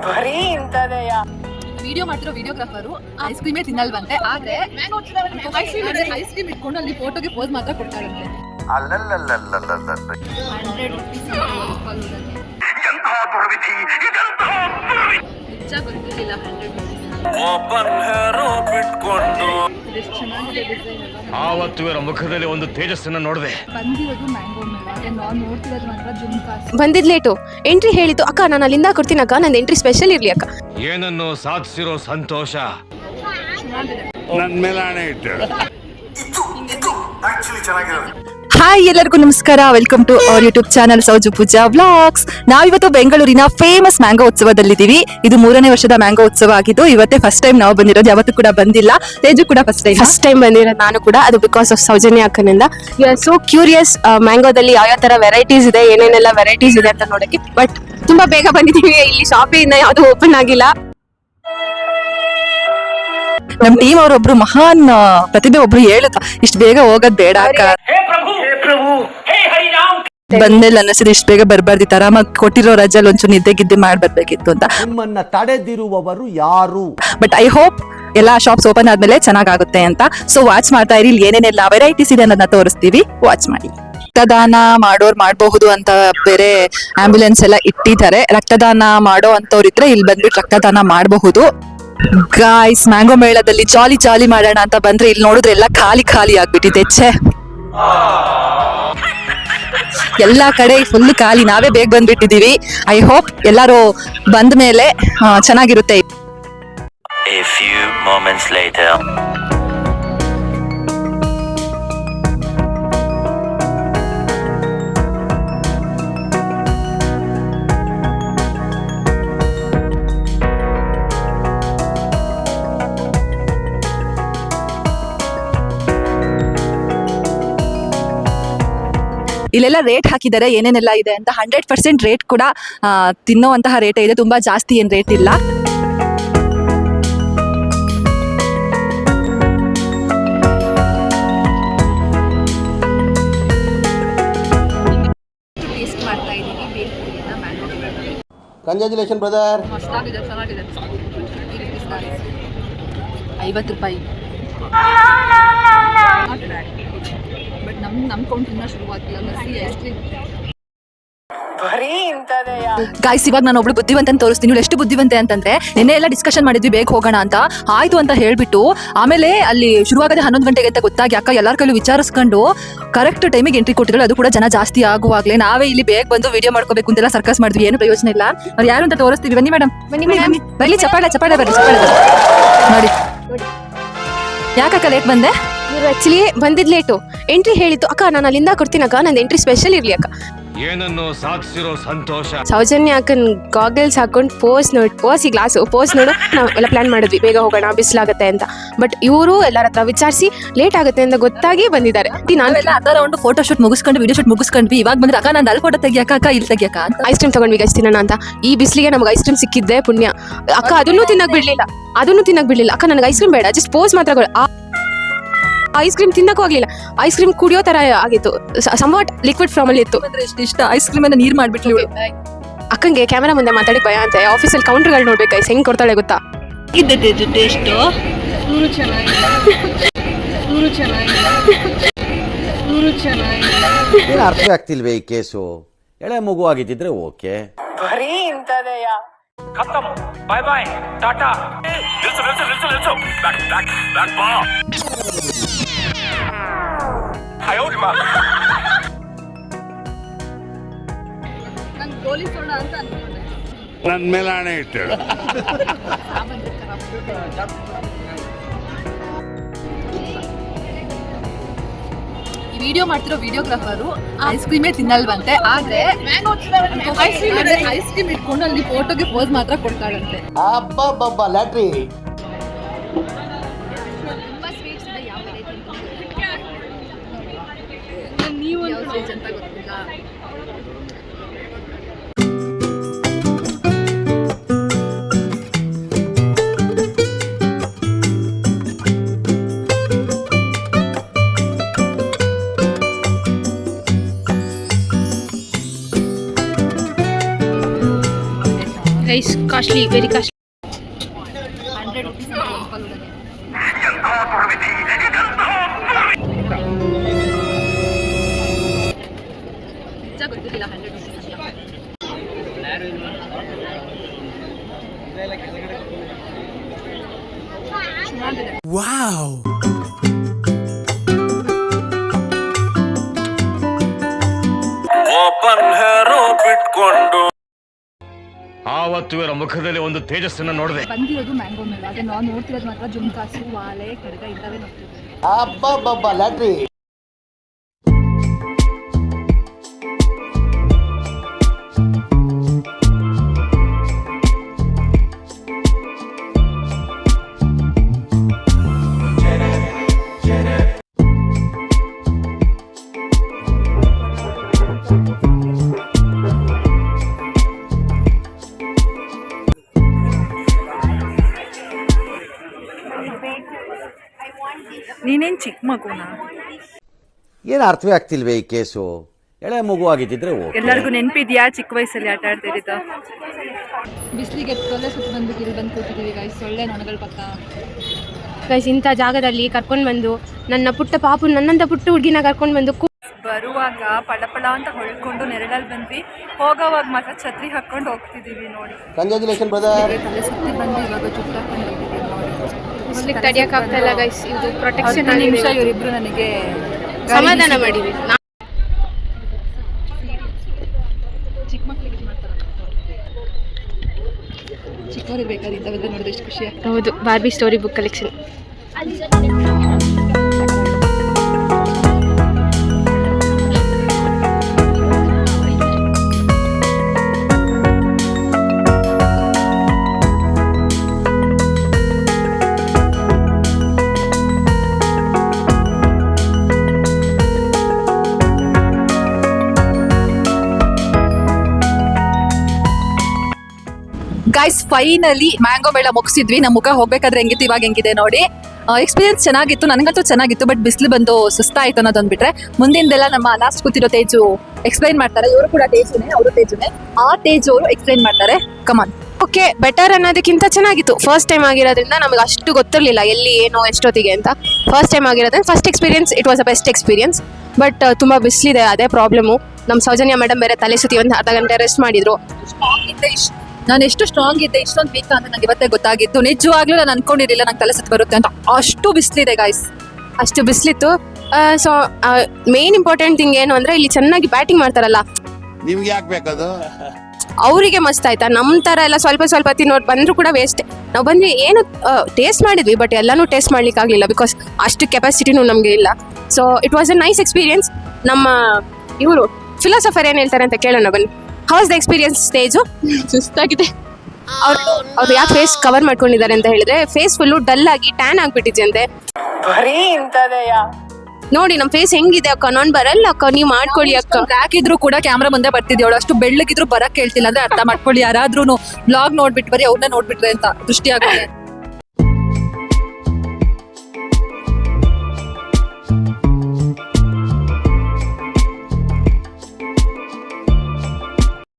ಬರೀ ಇಂತದೆಯ ವಿಡಿಯೋ ಮಾಡ್ತಿರೋ ವಿಡಿಯೋಗ್ರಾಫರು ಐಸ್ ಕ್ರೀಮೇ ತಿನ್ನಲ್ವಂತೆ, ಆದ್ರೆ ಐಸ್ ಕ್ರೀಮ್ ಇಟ್ಕೊಂಡು ಅಲ್ಲಿ ಫೋಟೋಗೆ ಪೋಸ್ ಮಾತ್ರ ಕೊಡ್ತಾರಂತೆ. 100 rupees ನಿಜ ಗೊತ್ತಿಲ್ಲ. 100 rupees ಆವತ್ತು ಇವರ ಮುಖದಲ್ಲಿ ಒಂದು ತೇಜಸ್ಸನ್ನು ನೋಡಿದೆ. ಬಂದಿರೋದು ಮ್ಯಾಂಗೋ ಮೇಲೆ, ನಾವು ನೋಡ್ತಿರೋದು ಮಾತ್ರ ಜುಮ್ಕಾಸ್. ಬಂದಿದ್ ಲೇಟು, ಎಂಟ್ರಿ ಹೇಳಿದ್ದು ಅಕ್ಕ ನಾನು ಅಲ್ಲಿಂದ ಕೊಡ್ತೀನಿ ಅಕ್ಕ, ನಂದು ಎಂಟ್ರಿ ಸ್ಪೆಷಲ್ ಇರ್ಲಿ ಅಕ್ಕ. ಏನನ್ನು ಸಾಧಿಸಿರೋ ಸಂತೋಷ ನನ್ನ ಮೇಲೆ ಆಣೆ ಇಟ್ಟು. ಹಾಯ್, ಎಲ್ಲರಿಗೂ ನಮಸ್ಕಾರ. Welcome to our YouTube channel Souju Pooja vlogs. ನಾವಿವತ್ತು ಬೆಂಗಳೂರಿನ ಫೇಮಸ್ ಮ್ಯಾಂಗೋ ಉತ್ಸವದಲ್ಲಿದ್ದೀವಿ. ಇದು 3ನೇ ವರ್ಷದ ಮ್ಯಾಂಗೋ ಉತ್ಸವ ಆಗಿದ್ದು ಇವತ್ತೇ ಫಸ್ಟ್ ಟೈಮ್ ನಾವು ಬಂದಿರೋದು. ಯಾವತ್ತೂ ಕೂಡ ಬಂದಿಲ್ಲ. ತೇಜು ಕೂಡ ಫಸ್ಟ್ ಟೈಮ್ ಬಂದಿರೋದು, ನಾನು ಕೂಡ. ಅದು ಬಿಕಾಸ್ ಆಫ್ ಸೌಜನ್ಯ ಅಕ್ಕನಿಂದ. ಯು ಆರ್ ಸೋ ಕ್ಯೂರಿಯಸ್ ಮ್ಯಾಂಗೋದಲ್ಲಿ ಯಾವ ತರ ವೆರೈಟೀಸ್ ಇದೆ, ಏನೇನೆಲ್ಲ ವೆರೈಟೀಸ್ ಇದೆ ಅಂತ ನೋಡಕ್ಕೆ. ಬಟ್ ತುಂಬಾ ಬೇಗ ಬಂದಿದ್ದೀವಿ. ಇಲ್ಲಿ ಶಾಪ್ ಇನ್ನ ಯಾವ್ದು ಓಪನ್ ಆಗಿಲ್ಲ. ನಮ್ ಟೀಮ್ ಅವರೊಬ್ರು ಮಹಾನ್ ಪ್ರತಿಭೆ ಒಬ್ರು ಹೇಳುತ್ತ, ಇಷ್ಟು ಬೇಗ ಹೋಗೋದ್ ಬೇಡ ಅಕ್ಕ, ಬಂದಿಲ್ಲ ಅನ್ನಿಸಿದ್ರೆ ಇಷ್ಟು ಬೇಗ ಬರ್ಬಾರ್ದಿತ್ತು, ಆರಾಮಾಗಿ ಕೊಟ್ಟಿರೋ ರಜಲ್ ಒಂಚೂರು ನಿದ್ದೆ ಗಿದ್ದೆ ಮಾಡ್ಬರ್ಬೇಕಿತ್ತು ಅಂತ. ನಿಮ್ಮನ್ನ ತಡೆದಿರುವವರು ಯಾರು? ಬಟ್ ಐ ಹೋಪ್ ಎಲ್ಲಾ ಶಾಪ್ಸ್ ಓಪನ್ ಆದ್ಮೇಲೆ ಚೆನ್ನಾಗುತ್ತೆ ಅಂತ. ಸೊ ವಾಚ್ ಮಾಡ್ತಾ ಇರಿ, ಇಲ್ಲಿ ಏನೇನೆಲ್ಲ ವೆರೈಟೀಸ್ ಇದೆ ಅನ್ನೋದನ್ನ ತೋರಿಸ್ತೀವಿ, ವಾಚ್ ಮಾಡಿ. ರಕ್ತದಾನ ಮಾಡೋರ್ ಮಾಡಬಹುದು ಅಂತ ಬೇರೆ ಆಂಬ್ಯುಲೆನ್ಸ್ ಎಲ್ಲ ಇಟ್ಟಿದ್ದಾರೆ. ರಕ್ತದಾನ ಮಾಡೋ ಅಂತವ್ರಿದ್ರೆ ಇಲ್ಲಿ ಬಂದ್ಬಿಟ್ಟು ರಕ್ತದಾನ ಮಾಡಬಹುದು. ಗಾಯ್ಸ್, ಮ್ಯಾಂಗೋ ಮೇಳದಲ್ಲಿ ಜಾಲಿ ಮಾಡೋಣ ಅಂತ ಬಂದ್ರೆ ಇಲ್ಲಿ ನೋಡಿದ್ರೆ ಎಲ್ಲ ಖಾಲಿ ಆಗ್ಬಿಟ್ಟಿದೆ. ಛೆ, ಎಲ್ಲಾ ಕಡೆ ಫುಲ್ ಖಾಲಿ. ನಾವೇ ಬೇಗ ಬಂದ್ಬಿಟ್ಟಿದೀವಿ. ಐ ಹೋಪ್ ಎಲ್ಲಾರು ಬಂದ ಮೇಲೆ ಚೆನ್ನಾಗಿರುತ್ತೆ. A few moments later. ಇಲ್ಲೆಲ್ಲ ರೇಟ್ ಹಾಕಿದ್ದಾರೆ, ಏನೇನೆಲ್ಲ ಇದೆ ಅಂತ. 100% ರೇಟ್ ಕೂಡ ತಿನ್ನೋವಂತಹ ರೇಟ್ ಇದೆ, ತುಂಬಾ ಜಾಸ್ತಿ ಏನ್ ರೇಟ್ ಇಲ್ಲ. Congratulation brother. 50 ರೂಪಾಯಿ. ಬಟ್ ನಮ್ ಕೌಂಟ್ ಇನ್ನ ಶುರುವಾಗಿಲ್ಲ. ಲಸ್ಸಿ ಐಸ್ ಕ್ರೀಮ್ ಬರೀ ಇಂತದೆಯ ಗಾಯ್ಸ್, ಇವಾಗ ನಾನು ಒಬ್ಳು ಬುದ್ಧಿವಂತ ತೋರಿಸ್ತೀನಿ. ನೀವು ಎಷ್ಟು ಬುದ್ಧಿವಂತೆ ಅಂತಂದ್ರೆ, ನಿನ್ನೆ ಎಲ್ಲ ಡಿಸ್ಕಷನ್ ಮಾಡಿದ್ವಿ ಬೇಗ ಹೋಗೋಣ ಅಂತ. ಆಯ್ತು ಅಂತ ಹೇಳ್ಬಿಟ್ಟು ಆಮೇಲೆ ಅಲ್ಲಿ ಶುರುವಾಗದೆ 11 ಗಂಟೆಗೆ ಅಂತ ಗೊತ್ತಾಗಿ ಅಕ್ಕ ಎಲ್ಲಾರ ಕೈಲೂ ವಿಚಾರಿಸ್ಕೊಂಡು ಕರೆಕ್ಟ್ ಟೈಮಿಗೆ ಎಂಟ್ರಿ ಕೊಟ್ಟಿದ್ರು. ಅದು ಕೂಡ ಜನ ಜಾಸ್ತಿ ಆಗುವಾಗ್ಲೇ ನಾವೇ ಇಲ್ಲಿ ಬೇಗ ಬಂದು ವಿಡಿಯೋ ಮಾಡ್ಕೋಬೇಕು ಅಂತೆಲ್ಲ ಸರ್ಕಸ್ ಮಾಡಿದ್ವಿ. ಏನು ಪ್ರಯೋಜನ ಇಲ್ಲ. ಅವ್ರು ಯಾರು ಅಂತ ತೋರಿಸ್ತೀವಿ. ಬನ್ನಿ ಮೇಡಮ್, ಬನ್ನಿ. ಚಪ್ಪಾಳೆ ಬರ್ರಿ ನೋಡಿ. ಯಾಕಕ್ಕ ಲೇಟ್ ಬಂದೆ? ಇವ್ರು ಆಕ್ಚುಲಿ ಬಂದಿದ್ ಲೇಟು, ಎಂಟ್ರಿ ಹೇಳಿದ್ದು ಅಕ್ಕ ನಾನು ಅಲ್ಲಿಂದ ಕೊಡ್ತೀನಿ ಅಕ್ಕ, ನಂದು ಎಂಟ್ರಿ ಸ್ಪೆಷಲ್ ಇರ್ಲಿ ಅಕ್ಕ. ಏನನ್ನು ಸಾಧಿಸಿರೋ ಸಂತೋಷ. ಸೌಜನ್ಯ ಅಕ್ಕನ್ ಗಾಗಲ್ಸ್ ಹಾಕೊಂಡು ಪೋಸ್ ಈ ಗ್ಲಾಸ್ ಪೋಸ್ ನೋಡು. ನಾವು ಎಲ್ಲ ಪ್ಲಾನ್ ಮಾಡಿದ್ವಿ ಬೇಗ ಹೋಗೋಣ, ಬಿಸಿಲಾಗುತ್ತೆ ಅಂತ. ಬಟ್ ಇವರು ಎಲ್ಲರ ಹತ್ರ ವಿಚಾರಿಸಿ ಲೇಟ್ ಆಗುತ್ತೆ ಅಂತ ಗೊತ್ತಾಗಿ ಬಂದಿದ್ದಾರೆ. ನಾವೆಲ್ಲ ಅರ್ಧ ರೌಂಡ್ ಫೋಟೋ ಶೂಟ್ ಮುಗಿಸ್ಕೊಂಡು ವಿಡಿಯೋ ಶೂಟ್ ಮುಗಿಸ್ಕೊಂಡ್ವಿ. ಇವಾಗ ಬಂದ್ರೆ ಅಕ್ಕ ನಾನು ಅಲ್ಲಿ ಫೋಟೋ ತೆಗಿಯಕ್ಕ, ಅಕ್ಕ ಇಲ್ಲಿ ತೆಗಿಯಕ್ಕ ಅಂತ ಐಸ್ ಕ್ರೀಮ್ ತಗೊಂಡ್ವಿ ಗೈಸ್ ತಿನ್ನೋಣ ಅಂತ. ಈ ಬಿಸಿಲಿಗೆ ನಮ್ಗೆ ಐಸ್ ಕ್ರೀಮ್ ಸಿಕ್ಕಿದ್ದೆ ಪುಣ್ಯ. ಅಕ್ಕ ಅದನ್ನು ತಿನ್ನಕ್ ಬಿಡ್ಲಿಲ್ಲ ಅಕ್ಕ, ನನಗೆ ಐಸ್ ಕ್ರೀಮ್ ಬೇಡ, ಜಸ್ಟ್ ಪೋಸ್ ಮಾತ್ರ. ಐಸ್ ಕ್ರೀಮ್ ತಿನ್ನಕ್ಕೂ ಆಗ್ಲಿಲ್ಲ. ಐಸ್ ಕ್ರೀಮ್ ಕುಡಿಯೋ ತರ ಆಗಿತ್ತು, ಸಂವಾಟ್ ಲಿಕ್ವಿಡ್ ಫಾರ್ಮ್ ಅಲ್ಲಿ ಇತ್ತು. ಇಷ್ಟ ಐಸ್ ಕ್ರೀಮ್ ಅನ್ನ ನೀರ್ ಮಾಡ್ಬಿಟ್ಲು. ಅಕ್ಕಂಗೆ ಕ್ಯಾಮೆರಾ ಮುಂದೆ ಮಾತಾಡಿ ಭಯ ಅಂತೆ. ಆಫೀಸಲ್ಲಿ ಕೌಂಟರ್ಗಳು ನೋಡ್ಬೇಕು ಐಸ್ ಹೆಂಗ್ ಕೊಡ್ತಾಳೆ ಗೊತ್ತಾ. ಏನು ಅರ್ಥ ಆಗ್ತಿಲ್ವೇ ಈ ಕೇಸು? ಎಳೆ ಮಗು ಆಗಿದ್ದಿದ್ರೆ ಓಕೆ. ಬರೀ ಇಂತದೆಯ खत्म. Bye bye tata. लिसो बैक बा. हायो रे मां. ನಾನು ಗೋಲಿ ಸೋಡ ಅಂತ ಅನ್ಕೊಂಡೆ. ನನ್ನ ಮೇಲೆ ಆಣೆ ಇಟ್ಟು. ಈ ವಿಡಿಯೋ ಮಾಡ್ತಿರೋ ವಿಡಿಯೋಗ್ರಾಫರು ಐಸ್ ಕ್ರೀಮೇ ತಿನ್ನಲ್ವಂತೆ, ಆದ್ರೆ ಐಸ್ ಕ್ರೀಮ್ ಇಟ್ಕೊಂಡು ಅಲ್ಲಿ ಫೋಟೋಗೆ ಪೋಸ್ ಮಾತ್ರ ಕೊಡ್ತಾಳಂತೆ. ಅಬ್ಬಬ್ಬಬ್ಬ ಲ್ಯಾಟ್ರಿ. ತುಂಬಾ ಸ್ವೀಟ್ಸ್ ಇದೆ. ಯಾವ ವೆರೈಟಿ ನೀವು ಸ್ವೀಟ್ಸ್ ಅಂತ ಗೊತ್ತಿಲ್ಲ. Guys costly, very costly. 100 rupees ಅಂತ ಒಂದು ಫಲೂದಾಗೆ. ನಿಜ ಗೊತ್ತಿರಲಿಲ್ಲ 100 rupees ಅಂತ. ಚೆನ್ನಾಗಿದೆ. ಓಪನ್ ಹೇರೋ ಬಿಟ್ಕೊಂಡು ಆವತ್ತು ಇವರ ಮುಖದಲ್ಲಿ ಒಂದು ತೇಜಸ್ಸನ್ನ ನೋಡಿದೆ. ಬಂದಿರೋದು ಮ್ಯಾಂಗೋ ಮೇಲೆ, ಅದೇ ನಾವು ನೋಡ್ತಿರೋದು ಮಾತ್ರ ಜುಮ್ಕಾಸು, ವಾಲೆ, ಕಡಗ ಇಂಥವೇ ನೋಡ್ತಿದ್ವಿ. ಲ್ಯಾಟ್ರಿ. ನೀನೇನ್ ಚಿಕ್ಕ ಮಗುನ? ಏನು ಅರ್ಥವೇ ಆಗ್ತಿಲ್ವೇ ಈ ಕೇಸು? ಎಳೆ ಮಗು ಆಗಿದ್ದಿದ್ರೆ ಓಕೆ. ಎಲ್ಲರಿಗೂ ನೆನ್ಪಿದ್ಯಾ ಚಿಕ್ಕ ವಯಸ್ಸಲ್ಲಿ ಆಟ ಆಡ್ತಿದ್ದ? ಬಿಸಿಲಿಗೆ ತೊಲೆ ಸುತ್ತ ಬಂದ್ಬಿಟ್ಟು ಇಲ್ಲಿ ಬಂದು ಕೂತಿದ್ದೀವಿ ಗೈಸ್, ಸೊಳ್ಳೆ ನೊಣಗಳ ಪಕ್ಕ. ಗೈಸ್ ಇಂಥ ಜಾಗದಲ್ಲಿ ಕರ್ಕೊಂಡು ಬಂದು ನನ್ನ ಪುಟ್ಟ ಪಾಪು, ನನ್ನಂತ ಪುಟ್ಟ ಹುಡುಗಿನ ಕರ್ಕೊಂಡು ಬಂದು ಬರುವಾಗ ಪಳಪಳ ಅಂತ ಹೊಳ್ಕೊಂಡು ನೆರಳಲ್ಲಿ ಬಂದ್ವಿ, ಹೋಗೋವಾಗ ಮಾತ್ರ ಛತ್ರಿ ಹಾಕೊಂಡು ಹೋಗ್ತಿದೀವಿ ನೋಡಿ. Congratulation brother. ತಲೆ ಸುತ್ತಿ ಬಂದು ಇವಾಗ ಜುಟ್ಟು ಹಾಕೊಂಡು ಹೋಗ್ತಿದ್ದೀವಿ ನೋಡಿ. ಬಿಸ್ಲಿಗೆ ತಡಿಯೋಕ್ಕಾಗ್ತಾಯಿಲ್ಲ ಗೈಸ್, ಇದು ಪ್ರೊಟೆಕ್ಷನ್. ನಿಮಿಷ ಇವರಿಬ್ರು ನನಗೆ ಸಮಾಧಾನ ಮಾಡಿದ್ವಿ. ಚಿಕ್ಕ ಮಕ್ಕಳಿಗೆ ಮಾಡ್ತಾರೆ, ಚಿಕ್ಕವರಿಗೆ ಬೇಕಾದ್ರೆ ಇಂಥವೆಲ್ಲ ನೋಡಿದ್ರೆ ಎಷ್ಟು ಖುಷಿ ಆಗ್ತದೆ. ಹೌದು, Barbie story book collection. Guys finally mango ಮೇಳ ಮುಗಿಸಿದ್ವಿ. ನಮ್ಮ ಮುಖ ಹೋಗ್ಬೇಕಾದ್ರೆ ಹೆಂಗಿತ್ತು, ಇವಾಗ ಹೆಂಗಿದೆ ನೋಡಿ. ಎಕ್ಸ್ಪೀರಿಯನ್ಸ್ ಚೆನ್ನಾಗಿತ್ತು, ನನಗಂತೂ ಚೆನ್ನಾಗಿತ್ತು. ಬಟ್ ಬಿಸಿಲು ಬಂದು ಸುಸ್ತಾಯ್ತು ಅನ್ನೋದೊಂದು ಬಿಟ್ರೆ ಮುಂದಿಂದೆಲ್ಲ ನಮ್ಮ ಲಾಸ್ಟ್ ಕೂತಿರೋ ತೇಜು ಎಕ್ಸ್ಪ್ಲೈನ್ ಮಾಡ್ತಾರೆ. ಇವರು ಕೂಡ ತೇಜುನೇ, ಅವರು ತೇಜುನೇ. ಆ ತೇಜು ಅವರು ಎಕ್ಸ್ಪ್ಲೈನ್ ಮಾಡ್ತಾರೆ. ಕಮಾನ್. ಓಕೆ, ಬೆಟರ್ ಅನ್ನೋದಕ್ಕಿಂತ ಚೆನ್ನಾಗಿತ್ತು. ಫಸ್ಟ್ ಟೈಮ್ ಆಗಿರೋದ್ರಿಂದ ನಮಗೆ ಅಷ್ಟು ಗೊತ್ತಿರಲಿಲ್ಲ ಎಲ್ಲಿ ಏನು ಎಷ್ಟೊತ್ತಿಗೆ ಅಂತ. ಫಸ್ಟ್ ಟೈಮ್ ಆಗಿರೋದ್ರಿಂದ first experience, it was a best experience. But ತುಂಬ ಬಿಸಿಲಿದೆ, ಅದೇ ಪ್ರಾಬ್ಲಮ್ಮು. ನಮ್ಮ ಸೌಜನ್ಯ ಮೇಡಮ್ ಬೇರೆ ತಲೆ ಸುತ್ತಿ ಒಂದು ಅರ್ಧ ಗಂಟೆ ರೆಸ್ಟ್ ಮಾಡಿದ್ರು. ನಾನು ಎಷ್ಟು ಸ್ಟ್ರಾಂಗ್ ಇದ್ದೆ, ಇಷ್ಟೊಂದು ವೀಕ್ ಅಂತ ನಂಗೆ ಇವತ್ತೇ ಗೊತ್ತಾಗಿತ್ತು. ನಿಜವಾಗ್ಲೂ ನಾನು ಅನ್ಕೊಂಡಿರಲಿಲ್ಲ ನಂಗೆ ತಲೆ ಸುತ್ತ ಬರುತ್ತೆ ಅಂತ. ಅಷ್ಟು ಬಿಸಿಲಿದೆ ಗೈಸ್, ಅಷ್ಟು ಬಿಸಿಲಿತ್ತು. ಸೊ ಮೇನ್ ಇಂಪಾರ್ಟೆಂಟ್ ಥಿಂಗ್ ಏನು ಅಂದರೆ ಇಲ್ಲಿ ಚೆನ್ನಾಗಿ ಬ್ಯಾಟಿಂಗ್ ಮಾಡ್ತಾರಲ್ಲ, ನಿಮ್ಗೆ ಯಾಕೆ ಬೇಕದು? ಅವರಿಗೆ ಮಸ್ತ್ ಆಯ್ತಾ. ನಮ್ಮ ಥರ ಎಲ್ಲ ಸ್ವಲ್ಪ ಸ್ವಲ್ಪ ತಿನ್ನೋರು ಬಂದರೂ ಕೂಡ ವೇಸ್ಟ್. ನಾವು ಬಂದ್ವಿ, ಏನು ಟೇಸ್ಟ್ ಮಾಡಿದ್ವಿ, ಬಟ್ ಎಲ್ಲನೂ ಟೇಸ್ಟ್ ಮಾಡ್ಲಿಕ್ಕೆ ಆಗಲಿಲ್ಲ, ಬಿಕಾಸ್ ಅಷ್ಟು ಕೆಪಾಸಿಟಿನೂ ನಮಗೆ ಇಲ್ಲ. So it was a nice experience. ನಮ್ಮ ಇವರು ಫಿಲಾಸಫರ್ ಏನು ಹೇಳ್ತಾರೆ ಅಂತ ಕೇಳೋಣ ಬನ್ನಿ. How's the experience stage? ಸುಸ್ತಾಗಿದೆ. ಅವ್ರು ಯಾಕೆ ಫೇಸ್ ಕವರ್ ಮಾಡ್ಕೊಂಡಿದ್ದಾರೆ ಅಂತ ಹೇಳಿದ್ರೆ, ಫೇಸ್ ಫುಲ್ಲು ಡಲ್ ಆಗಿ ಟ್ಯಾನ್ ಆಗಿಬಿಟ್ಟಿದ್ಯಂತೆ. ಬರೀ ಇಂಥದೆಯಾ? ನೋಡಿ ನಮ್ಮ ಫೇಸ್ ಹೆಂಗಿದೆ ಅಕ್ಕ, ನಾನು ಬರಲ್ಲ ಅಕ್ಕ, ನೀವು ಮಾಡ್ಕೊಳ್ಳಿ ಅಕ್ಕ. ಬ್ಲ್ಯಾಕ್ ಇದ್ರು ಕೂಡ ಕ್ಯಾಮ್ರಾ ಮುಂದೆ ಬರ್ತಿದ್ಯವಳು, ಅಷ್ಟು ಬೆಳ್ಳಗಿದ್ರು ಬರಕ್ ಹೇಳ್ತಿಲ್ಲ ಅಂದ್ರೆ ಅರ್ಥ ಮಾಡ್ಕೊಳ್ಳಿ. ಯಾರಾದ್ರೂ ಬ್ಲಾಗ್ ನೋಡ್ಬಿಟ್ಟು ಬರೀ ಅವ್ರನ್ನ ನೋಡ್ಬಿಟ್ರೆ ಅಂತ ದೃಷ್ಟಿ ಆಗುತ್ತೆ.